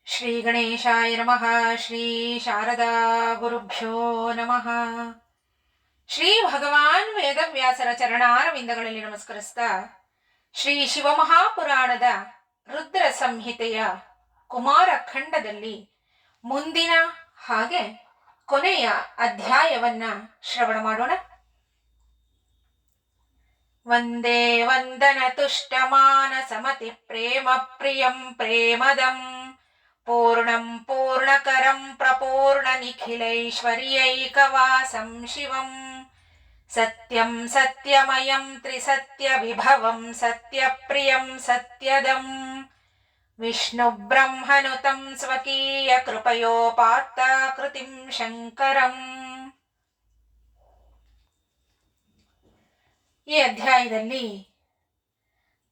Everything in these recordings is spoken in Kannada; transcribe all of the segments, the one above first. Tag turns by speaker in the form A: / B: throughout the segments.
A: ಶ್ರೀ ಗಣೇಶಾಯ ನಮಃ. ಶ್ರೀ ಶಾರದಾ ಗುರುಭ್ಯೋ ನಮಃ. ಶ್ರೀ ಭಗವಾನ್ ವೇದವ್ಯಾಸರ ಚರಣಾರವಿಂದಗಳಲ್ಲಿ ನಮಸ್ಕರಿಸ್ತಾ ಶ್ರೀ ಶಿವಮಹಾಪುರಾಣದ ರುದ್ರ ಸಂಹಿತೆಯ ಕುಮಾರ ಖಂಡದಲ್ಲಿ ಮುಂದಿನ ಹಾಗೆ ಕೊನೆಯ ಅಧ್ಯಾಯವನ್ನ ಶ್ರವಣ ಮಾಡೋಣ. ವಂದೇ ವಂದನ ತುಷ್ಟಮಾನಸಮತಿ ಪ್ರೇಮ ಪ್ರಿಯಂ ಪ್ರೇಮದಂ ಪೂರ್ಣಂ ಪೂರ್ಣಕರಂ ಪ್ರಪೂರ್ಣ ನಿಖಿಲೈಶ್ವರ್ಯೈಕವಾಸಂ ಶಿವಂ ಸತ್ಯಂ ಸತ್ಯಮಯಂ ತ್ರಿಸತ್ಯ ವಿಭವಂ ಸತ್ಯಪ್ರಿಯಂ ಸತ್ಯದಂ ವಿಷ್ಣು ಬ್ರಹ್ಮನುತಂ ಸ್ವಕೀಯ ಕೃಪಯೋಪಾತ್ತಾಕೃತಿಂ ಶಂಕರಂ. ಈ ಅಧ್ಯಾಯದಲ್ಲಿ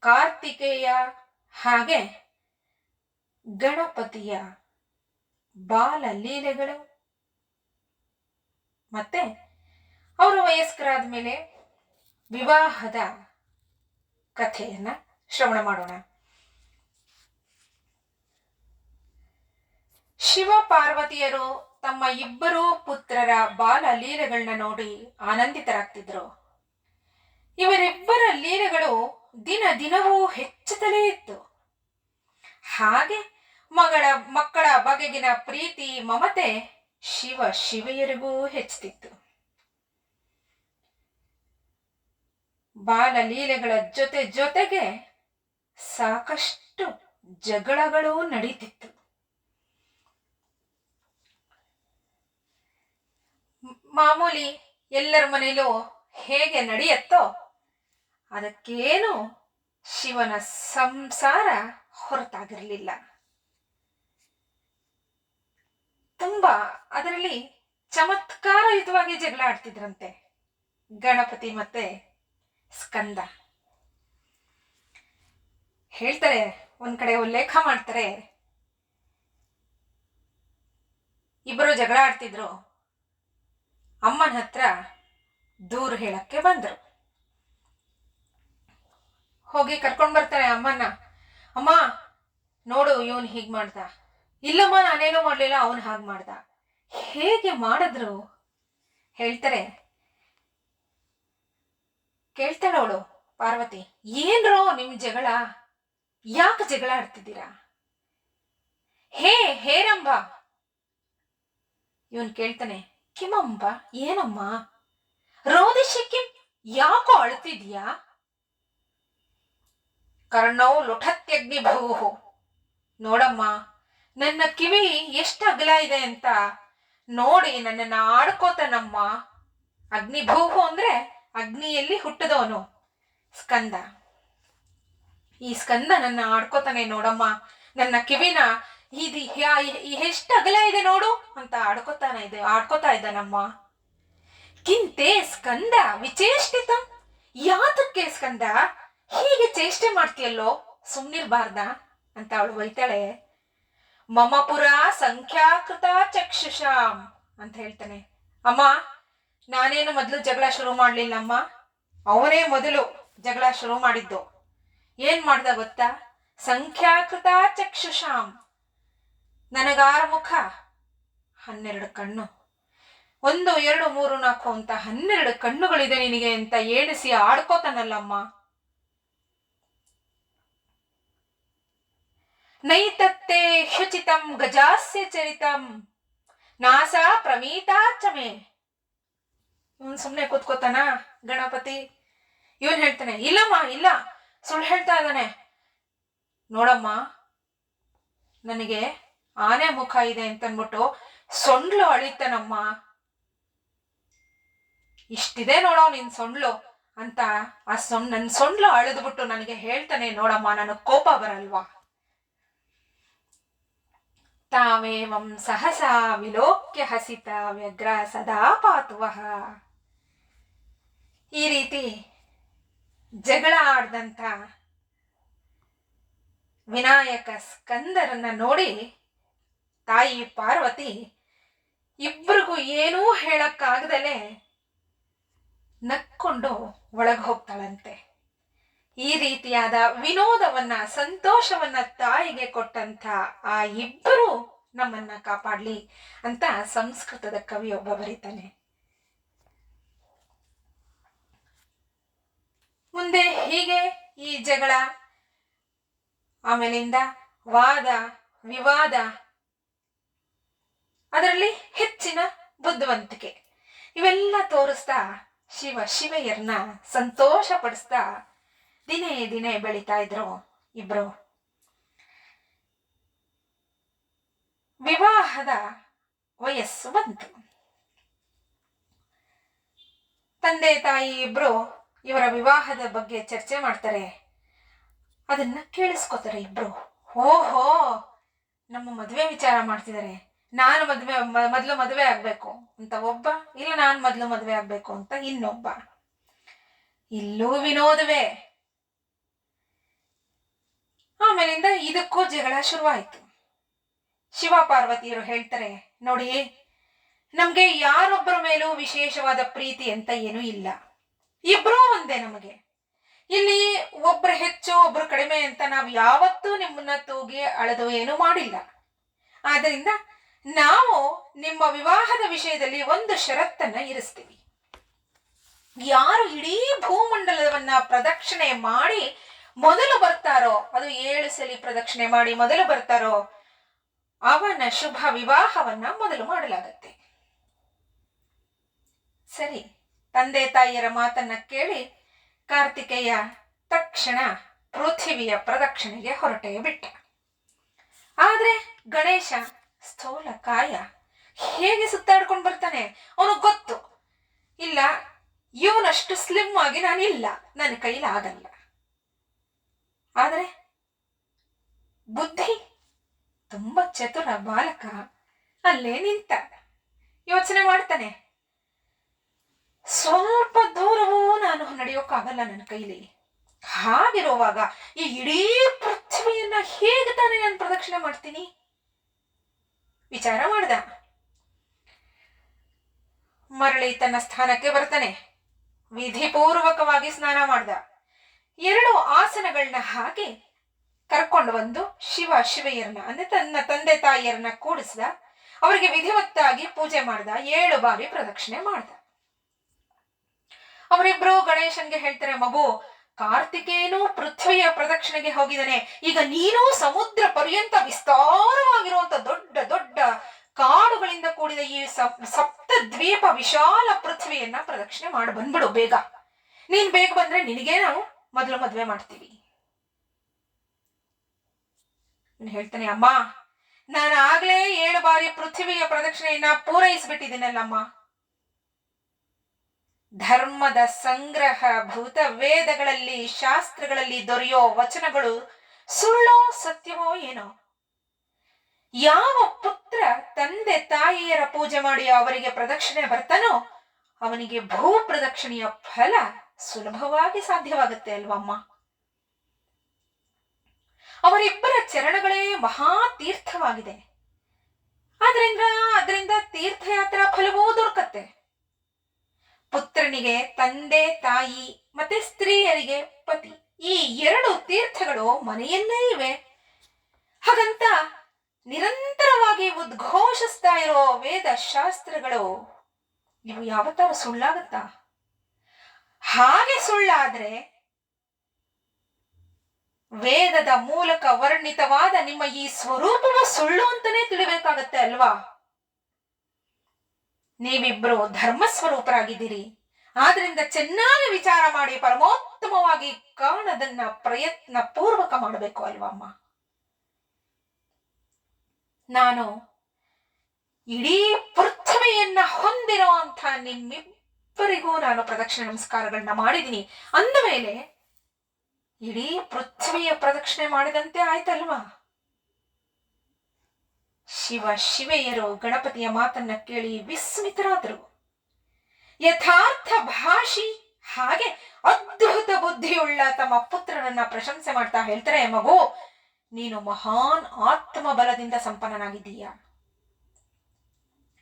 A: ಕಾರ್ತಿಕೇಯ ಹಾಗೆ ಗಣಪತಿಯ ಬಾಲ ಲೀಲೆಗಳು ಮತ್ತೆ ಅವರು ವಯಸ್ಕರಾದ ಮೇಲೆ ವಿವಾಹದ ಕಥೆಯನ್ನ ಶ್ರವಣ ಮಾಡೋಣ. ಶಿವ ಪಾರ್ವತಿಯರು ತಮ್ಮ ಇಬ್ಬರು ಪುತ್ರರ ಬಾಲ ಲೀಲೆಗಳನ್ನ ನೋಡಿ ಆನಂದಿತರಾಗ್ತಿದ್ರು. ಇವರಿಬ್ಬರ ಲೀಲೆಗಳು ದಿನ ದಿನವೂ ಹೆಚ್ಚುತ್ತಲೇ ಇತ್ತು. ಹಾಗೆ ಮಕ್ಕಳ ಬಗೆಗಿನ ಪ್ರೀತಿ ಮಮತೆ ಶಿವೆಯರಿಗೂ ಹೆಚ್ಚುತ್ತಿತ್ತು. ಬಾಲ ಲೀಲೆಗಳ ಜೊತೆಗೆ ಸಾಕಷ್ಟು ಜಗಳಗಳು ನಡೀತಿತ್ತು. ಮಾಮೂಲಿ ಎಲ್ಲರ ಮನೆಯಲ್ಲೂ ಹೇಗೆ ನಡೆಯತ್ತೋ ಅದಕ್ಕೇನು ಶಿವನ ಸಂಸಾರ ಹೊರತಾಗಿರಲಿಲ್ಲ. ತುಂಬಾ ಅದರಲ್ಲಿ ಚಮತ್ಕಾರಯುತವಾಗಿ ಜಗಳ ಆಡ್ತಿದ್ರಂತೆ ಗಣಪತಿ ಮತ್ತೆ ಸ್ಕಂದ. ಹೇಳ್ತಾರೆ, ಒಂದ್ ಕಡೆ ಉಲ್ಲೇಖ ಮಾಡ್ತಾರೆ, ಇಬ್ಬರು ಜಗಳ ಆಡ್ತಿದ್ರು. ಅಮ್ಮನ ಹತ್ರ ದೂರ ಹೇಳಕ್ಕೆ ಬಂದ್ರು. ಹೋಗಿ ಕರ್ಕೊಂಡ್ ಬರ್ತಾರೆ ಅಮ್ಮನ್ನ. ಅಮ್ಮ ನೋಡು, ಇವನ್ ಹೀಗ್ ಮಾಡ್ದ. ಇಲ್ಲಮ್ಮ, ನಾನೇನೋ ಮಾಡ್ಲಿಲ್ಲ, ಅವನ್ ಹಾಗೆ ಮಾಡ್ದ. ಹೇಗೆ ಮಾಡಿದ್ರು ಹೇಳ್ತಾರೆ. ಕೇಳ್ತಾಳವಳು ಪಾರ್ವತಿ, ಏನ್ರೋ ನಿಮ್ ಜಗಳ, ಯಾಕೆ ಜಗಳ ಆಡ್ತಿದ್ದೀರಾ? ಹೇರಂಬ. ಇವನ್ ಕೇಳ್ತಾನೆ, ಕಿಮಂಬ, ಏನಮ್ಮ ರೋದಿಶಕ್ಕೆ ಯಾಕೋ ಅಳ್ತಿದ್ಯಾ? ಕರ್ಣೌ ಲುಠತ್ಯಗ್ನಿಭೂಹು. ನೋಡಮ್ಮ, ನನ್ನ ಕಿವಿ ಎಷ್ಟು ಅಗಲ ಇದೆ ಅಂತ ನೋಡಿ ನನ್ನನ್ನ ಆಡ್ಕೋತಾನಮ್ಮ. ಅಗ್ನಿಭೂಹು ಅಂದ್ರೆ ಅಗ್ನಿಯಲ್ಲಿ ಹುಟ್ಟಿದವನು ಸ್ಕಂದ. ಈ ಸ್ಕಂದ ನನ್ನ ಆಡ್ಕೋತಾನೆ ನೋಡಮ್ಮ, ನನ್ನ ಕಿವಿನ ಎಷ್ಟು ಅಗಲ ಇದೆ ನೋಡು ಅಂತ ಆಡ್ಕೋತಾ ಇದ್ದಾನಮ್ಮ. ಕಿಂತೆ ಸ್ಕಂದ ವಿಚೇಷ್ಟಿತಂ. ಯಾತಕ್ಕೆ ಸ್ಕಂದ ಹೀಗೆ ಚೇಷ್ಟೆ ಮಾಡ್ತೀಯಲ್ಲೋ, ಸುಮ್ನಿರ್ಬಾರ್ದ ಅಂತ ಅವಳು ಬೈತಾಳೆ. ಮಮ ಪುರ ಸಂಖ್ಯಾಕೃತ ಚಕ್ಷುಷಾಂ ಅಂತ ಹೇಳ್ತಾನೆ. ಅಮ್ಮ, ನಾನೇನು ಮೊದಲು ಜಗಳ ಶುರು ಮಾಡ್ಲಿಲ್ಲಮ್ಮ, ಅವನೇ ಮೊದಲು ಜಗಳ ಶುರು ಮಾಡಿದ್ದು. ಏನ್ ಮಾಡ್ದ ಗೊತ್ತಾ? ಸಂಖ್ಯಾಕೃತ ಚಕ್ಷುಷಾಂ. ನನಗಾರ ಮುಖ, 12 ಕಣ್ಣು, 1 2 3 4 ಅಂತ 12 ಕಣ್ಣುಗಳಿದೆ ನಿನಗೆ ಅಂತ ಏಣಿಸಿ ಆಡ್ಕೋತಾನಲ್ಲಮ್ಮ. ನೈತತ್ತೇ ಶುಚಿತಂ ಗಜಾಸ್ಯ ಚರಿತಂ ನಾಸಾ ಪ್ರಮೀತಾ ಚಮೆ. ಇವನ್ ಸುಮ್ನೆ ಕೂತ್ಕೋತಾನ ಗಣಪತಿ. ಇವನ್ ಹೇಳ್ತಾನೆ, ಇಲ್ಲಮ್ಮ, ಇಲ್ಲ, ಸುಳ್ಳು ಹೇಳ್ತಾ ಇದ್ದಾನೆ. ನೋಡಮ್ಮ, ನನಗೆ ಆನೆ ಮುಖ ಇದೆ ಅಂತನ್ಬಿಟ್ಟು ಸೊಂಡ್ಲು ಅಳಿತಾನಮ್ಮ. ಇಷ್ಟಿದೆ ನೋಡೋ ನಿನ್ ಸೊಂಡ್ಲು ಅಂತ ನನ್ ಸೊಂಡ್ಲು ಅಳಿದ್ಬಿಟ್ಟು ನನಗೆ ಹೇಳ್ತಾನೆ. ನೋಡಮ್ಮ, ನನಗ್ ಕೋಪ ಬರಲ್ವಾ? ತಾವೇವಂ ಸಹಸಾ ವಿಲೋಕ್ಯ ಹಸಿತ ವ್ಯಗ್ರ ಸದಾ ಪಾತುವಃ. ಈ ರೀತಿ ಜಗಳ ಆಡ್ದಂತ ವಿನಾಯಕ ಸ್ಕಂದರನ್ನ ನೋಡಿ ತಾಯಿ ಪಾರ್ವತಿ ಇಬ್ಬರಿಗೂ ಏನೂ ಹೇಳಕ್ಕಾಗದಲೆ ನಕ್ಕೊಂಡು ಒಳಗೆ ಹೋಗ್ತಾಳಂತೆ. ಈ ರೀತಿಯಾದ ವಿನೋದವನ್ನ, ಸಂತೋಷವನ್ನ ತಾಯಿಗೆ ಕೊಟ್ಟಂತ ಆ ಇಬ್ಬರು ನಮ್ಮನ್ನ ಕಾಪಾಡ್ಲಿ ಅಂತ ಸಂಸ್ಕೃತದ ಕವಿಯೊಬ್ಬ ಬರೀತಾನೆ. ಮುಂದೆ ಹೀಗೆ ಈ ಜಗಳ, ಆಮೇಲಿಂದ ವಾದ ವಿವಾದ, ಅದರಲ್ಲಿ ಹೆಚ್ಚಿನ ಬುದ್ಧಿವಂತಿಕೆ, ಇವೆಲ್ಲ ತೋರಿಸ್ತಾ ಶಿವೆಯರ್ನ ಸಂತೋಷ ಪಡಿಸ್ತಾ ದಿನೇ ದಿನೇ ಬೆಳೀತಾ ಇದ್ರು ಇಬ್ರು. ವಿವಾಹದ ವಯಸ್ಸು ಬಂತು. ತಂದೆ ತಾಯಿ ಇಬ್ರು ಇವರ ವಿವಾಹದ ಬಗ್ಗೆ ಚರ್ಚೆ ಮಾಡ್ತಾರೆ. ಅದನ್ನ ಕೇಳಿಸ್ಕೊತಾರೆ ಇಬ್ರು. ಓಹೋ, ನಮ್ಮ ಮದುವೆ ವಿಚಾರ ಮಾಡ್ತಿದ್ದಾರೆ. ನಾನು ಮೊದಲು ಮದುವೆ ಆಗ್ಬೇಕು ಅಂತ ಒಬ್ಬ, ಇಲ್ಲ ನಾನು ಮೊದಲು ಮದುವೆ ಆಗ್ಬೇಕು ಅಂತ ಇನ್ನೊಬ್ಬ. ಇಲ್ಲೂ ವಿನೋದವೇ. ಆಮೇಲಿಂದ ಇದಕ್ಕೂ ಜಗಳ ಶುರುವಾಯಿತು. ಶಿವ ಪಾರ್ವತಿಯರು ಹೇಳ್ತಾರೆ, ನೋಡಿ, ನಮ್ಗೆ ಯಾರೊಬ್ಬರ ಮೇಲೂ ವಿಶೇಷವಾದ ಪ್ರೀತಿ ಅಂತ ಏನೂ ಇಲ್ಲ, ಇಬ್ರೂ ಒಂದೇ. ನಮಗೆ ಇಲ್ಲಿ ಒಬ್ರು ಹೆಚ್ಚು ಒಬ್ರು ಕಡಿಮೆ ಅಂತ ನಾವು ಯಾವತ್ತೂ ನಿಮ್ಮನ್ನ ತೂಗಿ ಅಳೆದು ಏನೂ ಮಾಡಿಲ್ಲ. ಆದ್ರಿಂದ ನಾವು ನಿಮ್ಮ ವಿವಾಹದ ವಿಷಯದಲ್ಲಿ ಒಂದು ಷರತ್ತನ್ನ ಇರಿಸ್ತೀವಿ. ಯಾರು ಇಡೀ ಭೂಮಂಡಲವನ್ನ ಪ್ರದಕ್ಷಿಣೆ ಮಾಡಿ ಮೊದಲು ಬರ್ತಾರೋ, ಅದು 7 ಸಲ ಪ್ರದಕ್ಷಿಣೆ ಮಾಡಿ ಮೊದಲು ಬರ್ತಾರೋ, ಅವನ ಶುಭ ವಿವಾಹವನ್ನ ಮೊದಲು ಮಾಡಲಾಗತ್ತೆ. ಸರಿ, ತಂದೆ ತಾಯಿಯರ ಮಾತನ್ನ ಕೇಳಿ ಕಾರ್ತಿಕೇಯ ತಕ್ಷಣ ಪೃಥ್ವಿಯ ಪ್ರದಕ್ಷಿಣೆಗೆ ಹೊರಟೇ ಬಿಟ್ಟ. ಆದ್ರೆ ಗಣೇಶ ಸ್ಥೂಲ ಕಾಯ, ಹೇಗೆ ಸುತ್ತಾಡ್ಕೊಂಡು ಬರ್ತಾನೆ. ಅವನಿಗೆ ಗೊತ್ತು, ಇಲ್ಲ ಇವನಷ್ಟು ಸ್ಲಿಮ್ ಆಗಿ ನಾನಿಲ್ಲ, ನನ್ನ ಕೈಲಾಗಲ್ಲ. ಆದ್ರೆ ಬುದ್ಧಿ ತುಂಬಾ ಚತುರ ಬಾಲಕ ಅಲ್ಲೇ ನಿಂತ ಯೋಚನೆ ಮಾಡ್ತಾನೆ, ಸ್ವಲ್ಪ ದೂರವೂ ನಾನು ನಡೆಯೋಕ್ಕಾಗಲ್ಲ ನನ್ನ ಕೈಲಿ. ಹಾಗಿರುವಾಗ ಈ ಇಡೀ ಪೃಥ್ವಿಯನ್ನ ಹೇಗೆ ತಾನೇ ನಾನು ಪ್ರದಕ್ಷಿಣೆ ಮಾಡ್ತೀನಿ ವಿಚಾರ ಮಾಡ್ದ. ಮರಳಿ ತನ್ನ ಸ್ಥಾನಕ್ಕೆ ಬರ್ತಾನೆ. ವಿಧಿಪೂರ್ವಕವಾಗಿ ಸ್ನಾನ ಮಾಡ್ದ. 2 ಆಸನಗಳನ್ನ ಹಾಕಿ ಕರ್ಕೊಂಡು ಬಂದು ಶಿವೆಯರನ್ನ ಅಂದ್ರೆ ತನ್ನ ತಂದೆ ತಾಯಿಯರನ್ನ ಕೂಡಿಸ್ದ. ಅವರಿಗೆ ವಿಧಿವತ್ತಾಗಿ ಪೂಜೆ ಮಾಡ್ದ. 7 ಬಾರಿ ಪ್ರದಕ್ಷಿಣೆ ಮಾಡ್ದ. ಅವರಿಬ್ರು ಗಣೇಶನ್ಗೆ ಹೇಳ್ತಾರೆ, ಮಗು, ಕಾರ್ತಿಕೇಯನು ಪೃಥ್ವಿಯ ಪ್ರದಕ್ಷಿಣೆಗೆ ಹೋಗಿದ್ದಾನೆ, ಈಗ ನೀನು ಸಮುದ್ರ ಪರ್ಯಂತ ವಿಸ್ತಾರವಾಗಿರುವಂತ ದೊಡ್ಡ ದೊಡ್ಡ ಕಾಡುಗಳಿಂದ ಕೂಡಿದ ಈ ಸಪ್ತ ದ್ವೀಪ ವಿಶಾಲ ಪೃಥ್ವಿಯನ್ನ ಪ್ರದಕ್ಷಿಣೆ ಮಾಡಿ ಬಂದ್ಬಿಡು ಬೇಗ. ನೀನ್ ಬೇಗ ಬಂದ್ರೆ ನಿನಗೆ ನಾವು ಮೊದಲು ಮದ್ವೆ ಮಾಡ್ತೀವಿ. ಹೇಳ್ತಾನೆ, ಅಮ್ಮ, ನಾನು ಆಗ್ಲೇ 7 ಬಾರಿ ಪೃಥ್ವಿಯ ಪ್ರದಕ್ಷಿಣೆಯನ್ನ ಪೂರೈಸ್ಬಿಟ್ಟಿದ್ದೀನಲ್ಲಮ್ಮ. ಧರ್ಮದ ಸಂಗ್ರಹ ಭೂತ ವೇದಗಳಲ್ಲಿ ಶಾಸ್ತ್ರಗಳಲ್ಲಿ ದೊರೆಯೋ ವಚನಗಳು ಸುಳ್ಳೋ ಸತ್ಯವೋ ಏನೋ, ಯಾವ ಪುತ್ರ ತಂದೆ ತಾಯಿಯರ ಪೂಜೆ ಮಾಡಿ ಅವರಿಗೆ ಪ್ರದಕ್ಷಿಣೆ ಬರ್ತಾನೋ ಅವನಿಗೆ ಭೂ ಪ್ರದಕ್ಷಿಣೆಯ ಫಲ ಸುಲಭವಾಗಿ ಸಾಧ್ಯವಾಗುತ್ತೆ ಅಲ್ವಮ್ಮ. ಅವರಿಬ್ಬರ ಚರಣಗಳೇ ಮಹಾ ತೀರ್ಥವಾಗಿದೆ. ಅದರಿಂದ ತೀರ್ಥಯಾತ್ರಾ ಫಲವೂ ದೊರಕತ್ತೆ. ಪುತ್ರನಿಗೆ ತಂದೆ ತಾಯಿ ಮತ್ತೆ ಸ್ತ್ರೀಯರಿಗೆ ಪತಿ, ಈ 2 ತೀರ್ಥಗಳು ಮನೆಯಲ್ಲೇ ಇವೆ. ಹಾಗಂತ ನಿರಂತರವಾಗಿ ಉದ್ಘೋಷಿಸ್ತಾ ಇರೋ ವೇದ ಶಾಸ್ತ್ರಗಳು ಇವು ಯಾವತ್ತಾರು ಸುಳ್ಳಾಗತ್ತಾ? ಹಾಗೆ ಸುಳ್ಳಾದ್ರೆ ವೇದದ ಮೂಲಕ ವರ್ಣಿತವಾದ ನಿಮ್ಮ ಈ ಸ್ವರೂಪವು ಸುಳ್ಳು ಅಂತಾನೆ ತಿಳಿಬೇಕಾಗತ್ತೆ ಅಲ್ವಾ. ನೀವಿಬ್ರು ಧರ್ಮ ಸ್ವರೂಪರಾಗಿದ್ದೀರಿ. ಆದ್ರಿಂದ ಚೆನ್ನಾಗಿ ವಿಚಾರ ಮಾಡಿ ಪರಮೋತ್ತಮವಾಗಿ ಕಾಣದನ್ನ ಪ್ರಯತ್ನ ಪೂರ್ವಕ ಮಾಡಬೇಕು ಅಲ್ವಮ್ಮ. ನಾನು ಇಡೀ ಪೃಥ್ವಿಯನ್ನ ಹೊಂದಿರೋ ಅಂತ ನಿಮ್ಮಿಬ್ಬರಿಗೂ ನಾನು ಪ್ರದಕ್ಷಿಣೆ ನಮಸ್ಕಾರಗಳನ್ನ ಮಾಡಿದೀನಿ ಅಂದ ಮೇಲೆ ಇಡೀ ಪೃಥ್ವಿಯ ಪ್ರದಕ್ಷಿಣೆ ಮಾಡಿದಂತೆ ಆಯ್ತಲ್ವಾ. ಶಿವೆಯರು ಗಣಪತಿಯ ಮಾತನ್ನ ಕೇಳಿ ವಿಸ್ಮಿತರಾದರು. ಯಥಾರ್ಥ ಭಾಷಿ ಹಾಗೆ ಅದ್ಭುತ ಬುದ್ಧಿಯುಳ್ಳ ತಮ್ಮ ಪುತ್ರನನ್ನ ಪ್ರಶಂಸೆ ಮಾಡ್ತಾ ಹೇಳ್ತಾರೆ, ಮಗು, ನೀನು ಮಹಾನ್ ಆತ್ಮ ಬಲದಿಂದ ಸಂಪನ್ನನಾಗಿದ್ದೀಯ.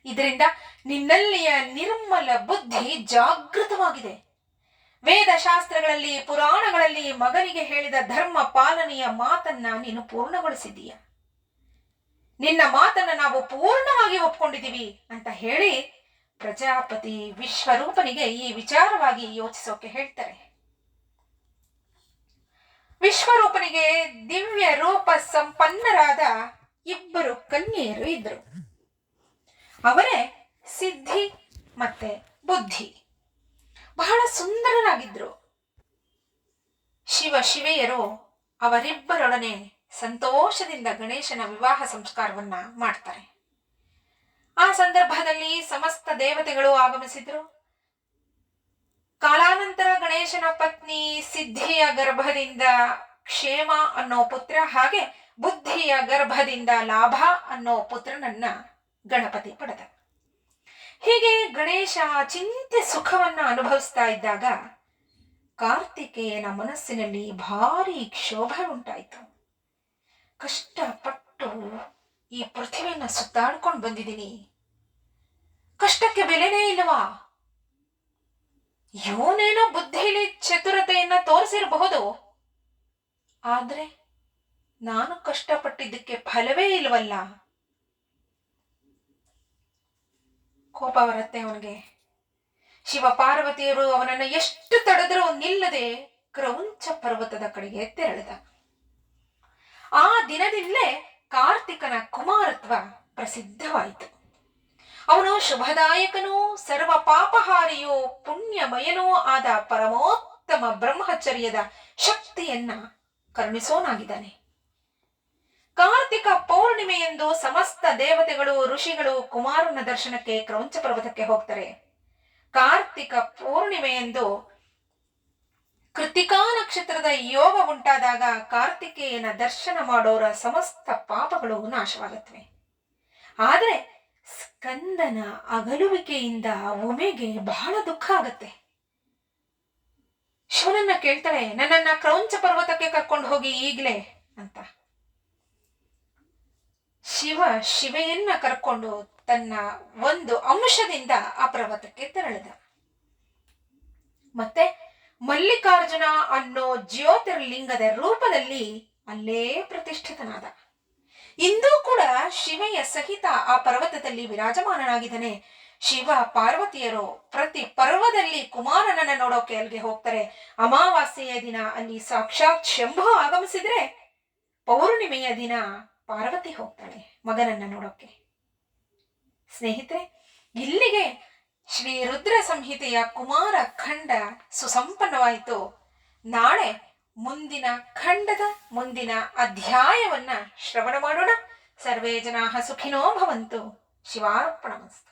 A: ಇದರಿಂದ ನಿನ್ನಲ್ಲಿಯ ನಿರ್ಮಲ ಬುದ್ಧಿ ಜಾಗೃತವಾಗಿದೆ. ವೇದಶಾಸ್ತ್ರಗಳಲ್ಲಿ ಪುರಾಣಗಳಲ್ಲಿ ಮಗನಿಗೆ ಹೇಳಿದ ಧರ್ಮ ಪಾಲನೆಯ ಮಾತನ್ನ ನೀನು ಪೂರ್ಣಗೊಳಿಸಿದೀಯ. ನಿನ್ನ ಮಾತನ್ನ ನಾವು ಪೂರ್ಣವಾಗಿ ಒಪ್ಕೊಂಡಿದ್ದೀವಿ ಅಂತ ಹೇಳಿ ಪ್ರಜಾಪತಿ ವಿಶ್ವರೂಪನಿಗೆ ಈ ವಿಚಾರವಾಗಿ ಯೋಚಿಸೋಕೆ ಹೇಳ್ತಾರೆ. ವಿಶ್ವರೂಪನಿಗೆ ದಿವ್ಯ ರೂಪ ಸಂಪನ್ನರಾದ ಇಬ್ಬರು ಕನ್ಯೆಯರು ಇದ್ರು. ಅವರೇ ಸಿದ್ಧಿ ಮತ್ತೆ ಬುದ್ಧಿ. ಬಹಳ ಸುಂದರರಾಗಿದ್ರು. ಶಿವೆಯರು ಅವರಿಬ್ಬರೊಡನೆ ಸಂತೋಷದಿಂದ ಗಣೇಶನ ವಿವಾಹ ಸಂಸ್ಕಾರವನ್ನ ಮಾಡ್ತಾರೆ. ಆ ಸಂದರ್ಭದಲ್ಲಿ ಸಮಸ್ತ ದೇವತೆಗಳು ಆಗಮಿಸಿದ್ರು. ಕಾಲಾನಂತರ ಗಣೇಶನ ಪತ್ನಿ ಸಿದ್ಧಿಯ ಗರ್ಭದಿಂದ ಕ್ಷೇಮ ಅನ್ನೋ ಪುತ್ರ, ಹಾಗೆ ಬುದ್ಧಿಯ ಗರ್ಭದಿಂದ ಲಾಭ ಅನ್ನೋ ಪುತ್ರನನ್ನ ಗಣಪತಿ ಪಡೆದ. ಹೀಗೆ ಗಣೇಶ ಚಿಂತೆ ಸುಖವನ್ನ ಅನುಭವಿಸ್ತಾ ಇದ್ದಾಗ ಕಾರ್ತಿಕೇಯನ ಮನಸ್ಸಿನಲ್ಲಿ ಭಾರಿ ಕ್ಷೋಭೆ ಉಂಟಾಯಿತು. ಕಷ್ಟಪಟ್ಟು ಈ ಪೃಥ್ವಿಯನ್ನ ಸುತ್ತಾಡ್ಕೊಂಡು ಬಂದಿದ್ದೀನಿ, ಕಷ್ಟಕ್ಕೆ ಬೆಲೆನೇ ಇಲ್ಲವಾ? ಇವನೇನೋ ಬುದ್ಧಿಲಿ ಚತುರತೆಯನ್ನ ತೋರಿಸಿರಬಹುದು, ಆದ್ರೆ ನಾನು ಕಷ್ಟಪಟ್ಟಿದ್ದಕ್ಕೆ ಫಲವೇ ಇಲ್ವಲ್ಲ. ಕೋಪ ಬರುತ್ತೆ ಅವನಿಗೆ. ಶಿವ ಪಾರ್ವತಿಯರು ಅವನನ್ನ ಎಷ್ಟು ತಡೆದರೂ ನಿಲ್ಲದೆ ಕ್ರೌಂಚ ಪರ್ವತದ ಕಡೆಗೆ ತೆರಳಿದ. ಆ ದಿನದಿಂದಲೇ ಕಾರ್ತಿಕನ ಕುಮಾರತ್ವ ಪ್ರಸಿದ್ಧವಾಯಿತು. ಅವನು ಶುಭದಾಯಕನೂ ಸರ್ವ ಪಾಪಹಾರಿಯೂ ಪುಣ್ಯಮಯನೂ ಆದ ಪರಮೋತ್ತಮ ಬ್ರಹ್ಮಚರ್ಯದ ಶಕ್ತಿಯನ್ನ ಕರುಣಿಸೋನಾಗಿದ್ದಾನೆ. ಕಾರ್ತಿಕ ಪೌರ್ಣಿಮೆಯೆಂದು ಸಮಸ್ತ ದೇವತೆಗಳು ಋಷಿಗಳು ಕುಮಾರನ ದರ್ಶನಕ್ಕೆ ಕ್ರೌಂಚ ಪರ್ವತಕ್ಕೆ ಹೋಗ್ತಾರೆ. ಕಾರ್ತಿಕ ಪೌರ್ಣಿಮೆಯೆಂದು ಕೃತಿಕಾ ನಕ್ಷತ್ರದ ಯೋಗ ಉಂಟಾದಾಗ ಕಾರ್ತಿಕೇಯನ ದರ್ಶನ ಮಾಡೋರ ಸಮಸ್ತ ಪಾಪಗಳು ನಾಶವಾಗುತ್ತವೆ. ಆದರೆ ಸ್ಕಂದನ ಅಗಲುವಿಕೆಯಿಂದ ಉಮೆಗೆ ಬಹಳ ದುಃಖ ಆಗತ್ತೆ. ಶಿವನನ್ನ ಕೇಳ್ತಾಳೆ, ನನ್ನನ್ನ ಕ್ರೌಂಚ ಪರ್ವತಕ್ಕೆ ಕರ್ಕೊಂಡು ಹೋಗಿ ಈಗ್ಲೇ ಅಂತ. ಶಿವೆಯನ್ನ ಕರ್ಕೊಂಡು ತನ್ನ ಒಂದು ಅಂಶದಿಂದ ಆ ಪರ್ವತಕ್ಕೆ ತೆರಳಿದ. ಮತ್ತೆ ಮಲ್ಲಿಕಾರ್ಜುನ ಅನ್ನೋ ಜ್ಯೋತಿರ್ಲಿಂಗದ ರೂಪದಲ್ಲಿ ಅಲ್ಲೇ ಪ್ರತಿಷ್ಠಿತನಾದ. ಇಂದೂ ಕೂಡ ಶಿವೆಯ ಸಹಿತ ಆ ಪರ್ವತದಲ್ಲಿ ವಿರಾಜಮಾನನಾಗಿದ್ದಾನೆ. ಶಿವ ಪಾರ್ವತಿಯರು ಪ್ರತಿ ಪರ್ವದಲ್ಲಿ ಕುಮಾರನನ್ನ ನೋಡೋಕೆ ಅಲ್ಲಿಗೆ ಹೋಗ್ತಾರೆ. ಅಮಾವಾಸ್ಯೆಯ ದಿನ ಅಲ್ಲಿ ಸಾಕ್ಷಾತ್ ಶಂಭು ಆಗಮಿಸಿದ್ರೆ, ಪೌರ್ಣಿಮೆಯ ದಿನ ಪಾರ್ವತಿ ಹೋಗ್ತಾಳೆ ಮಗನನ್ನ ನೋಡೋಕೆ. ಸ್ನೇಹಿತರೆ, ಇಲ್ಲಿಗೆ ಶ್ರೀ ರುದ್ರ ಸಂಹಿತೆಯ ಕುಮಾರ ಖಂಡ ಸುಸಂಪನ್ನವಾಯಿತು. ನಾಳೆ ಮುಂದಿನ ಖಂಡದ ಮುಂದಿನ ಅಧ್ಯಾಯವನ್ನ ಶ್ರವಣ ಮಾಡೋಣ. ಸರ್ವೇ ಜನಾಃ ಸುಖಿನೋ ಭವಂತು. ಶಿವಾರ್ಪಣಮಸ್ತು.